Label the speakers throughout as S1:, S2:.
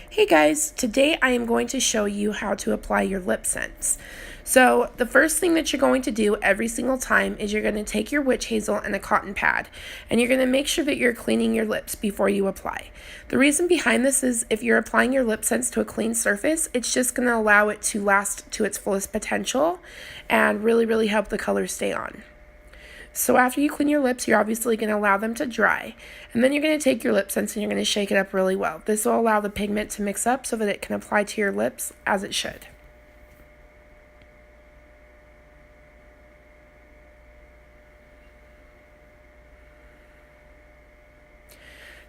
S1: Hey guys, today I am going to show you how to apply your Lipsense. So the first thing that you're going to do every single time is you're going to take your witch hazel and a cotton pad, and you're going to make sure that you're cleaning your lips before you apply. The reason behind this is if you're applying your Lipsense to a clean surface, it's just going to allow it to last to its fullest potential and really help the color stay on. So after you clean your lips, you're obviously going to allow them to dry. And then you're going to take your Lipsense and you're going to shake it up really well. This will allow the pigment to mix up so that it can apply to your lips as it should.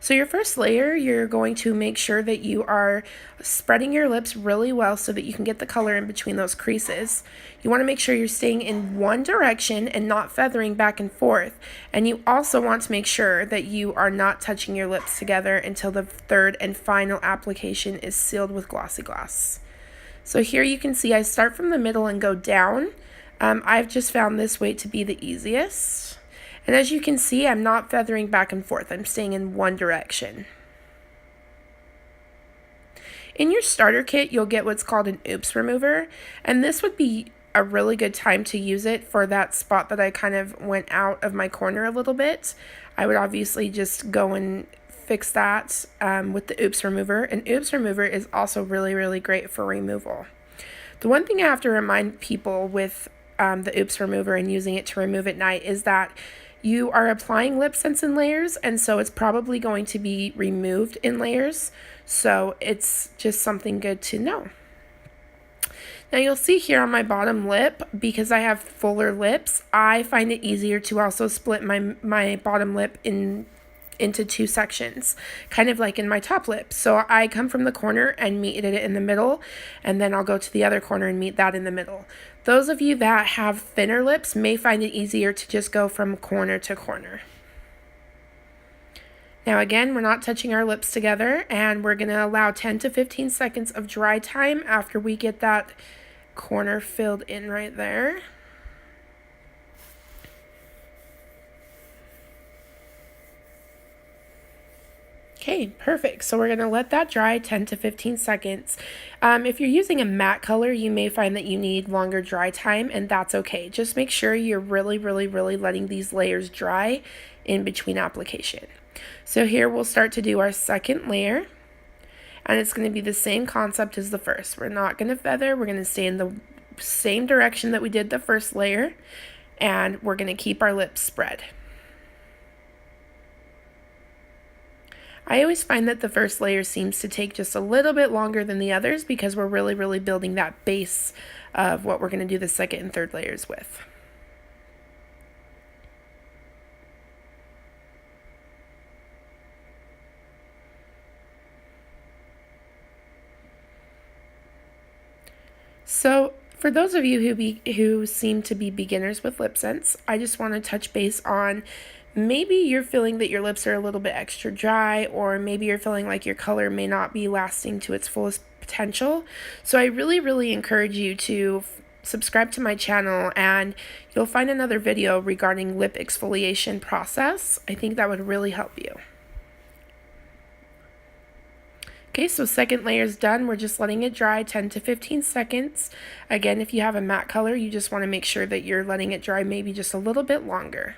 S1: So your first layer, you're going to make sure that you are spreading your lips really well so that you can get the color in between those creases. You want to make sure you're staying in one direction and not feathering back and forth. And you also want to make sure that you are not touching your lips together until the third and final application is sealed with Glossy Gloss. So here you can see I start from the middle and go down. I've just found this way to be the easiest. And as you can see, I'm not feathering back and forth. I'm staying in one direction. In your starter kit, you'll get what's called an oops remover, and this would be a really good time to use it for that spot that I kind of went out of my corner a little bit. I would obviously just go and fix that with the oops remover. And oops remover is also really great for removal. The one thing I have to remind people with the oops remover and using it to remove at night is that you are applying Lipsense in layers, and so it's probably going to be removed in layers. So it's just something good to know. Now you'll see here on my bottom lip, because I have fuller lips, I find it easier to also split my bottom lip into two sections, kind of like in my top lip. So I come from the corner and meet it in the middle, and then I'll go to the other corner and meet that in the middle. Those of you that have thinner lips may find it easier to just go from corner to corner. Now again, we're not touching our lips together, and we're going to allow 10 to 15 seconds of dry time after we get that corner filled in right there. Okay, perfect. So we're going to let that dry 10 to 15 seconds. If you're using a matte color, you may find that you need longer dry time, and that's okay. Just make sure you're really letting these layers dry in between application. So here we'll start to do our second layer, and it's going to be the same concept as the first. We're not going to feather. We're going to stay in the same direction that we did the first layer, and we're going to keep our lips spread. I always find that the first layer seems to take just a little bit longer than the others because we're really building that base of what we're going to do the second and third layers with. So for those of you who seem to be beginners with Lipsense, I just want to touch base on maybe you're feeling that your lips are a little bit extra dry, or maybe you're feeling like your color may not be lasting to its fullest potential. So I really encourage you to subscribe to my channel, and you'll find another video regarding lip exfoliation process. I think that would really help you. Okay, so second layer is done. We're just letting it dry 10 to 15 seconds. Again, if you have a matte color, you just want to make sure that you're letting it dry maybe just a little bit longer.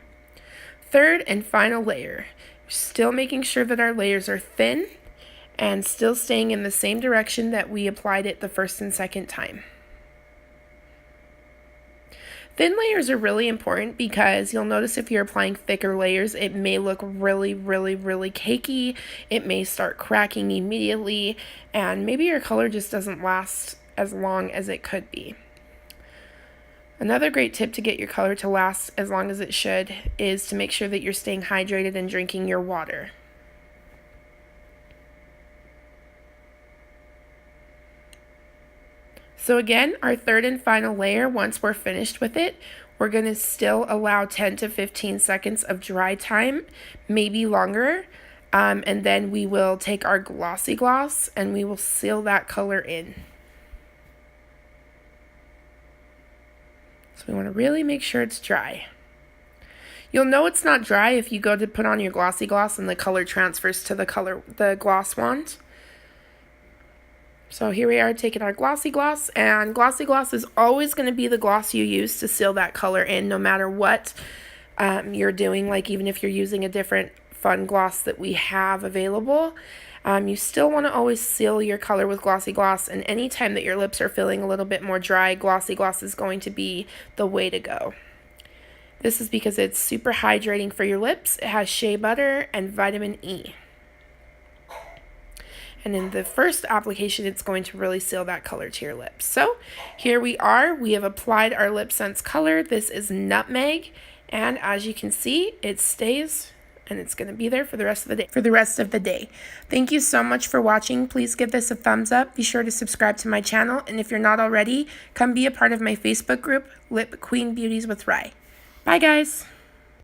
S1: Third and final layer. Still making sure that our layers are thin and still staying in the same direction that we applied it the first and second time. Thin layers are really important because you'll notice if you're applying thicker layers, it may look really cakey. It may start cracking immediately, and maybe your color just doesn't last as long as it could be. Another great tip to get your color to last as long as it should is to make sure that you're staying hydrated and drinking your water. So again, our third and final layer, once we're finished with it, we're going to still allow 10 to 15 seconds of dry time, maybe longer, and then we will take our Glossy Gloss and we will seal that color in. So we want to really make sure it's dry. You'll know it's not dry if you go to put on your Glossy Gloss and the color transfers to the gloss wand. So here we are taking our glossy gloss, and glossy gloss is always going to be the gloss you use to seal that color in, no matter what you're doing. Like even if you're using a different fun gloss that we have available, you still want to always seal your color with glossy gloss, and anytime that your lips are feeling a little bit more dry, glossy gloss is going to be the way to go. This is because it's super hydrating for your lips. It has shea butter and vitamin E. And in the first application, it's going to really seal that color to your lips. So here we are. We have applied our Lipsense color. This is Nutmeg. And as you can see, it stays and it's going to be there for the rest of the day. Thank you so much for watching. Please give this a thumbs up. Be sure to subscribe to my channel. And if you're not already, come be a part of my Facebook group, Lip Queen Beauties with Rye. Bye, guys.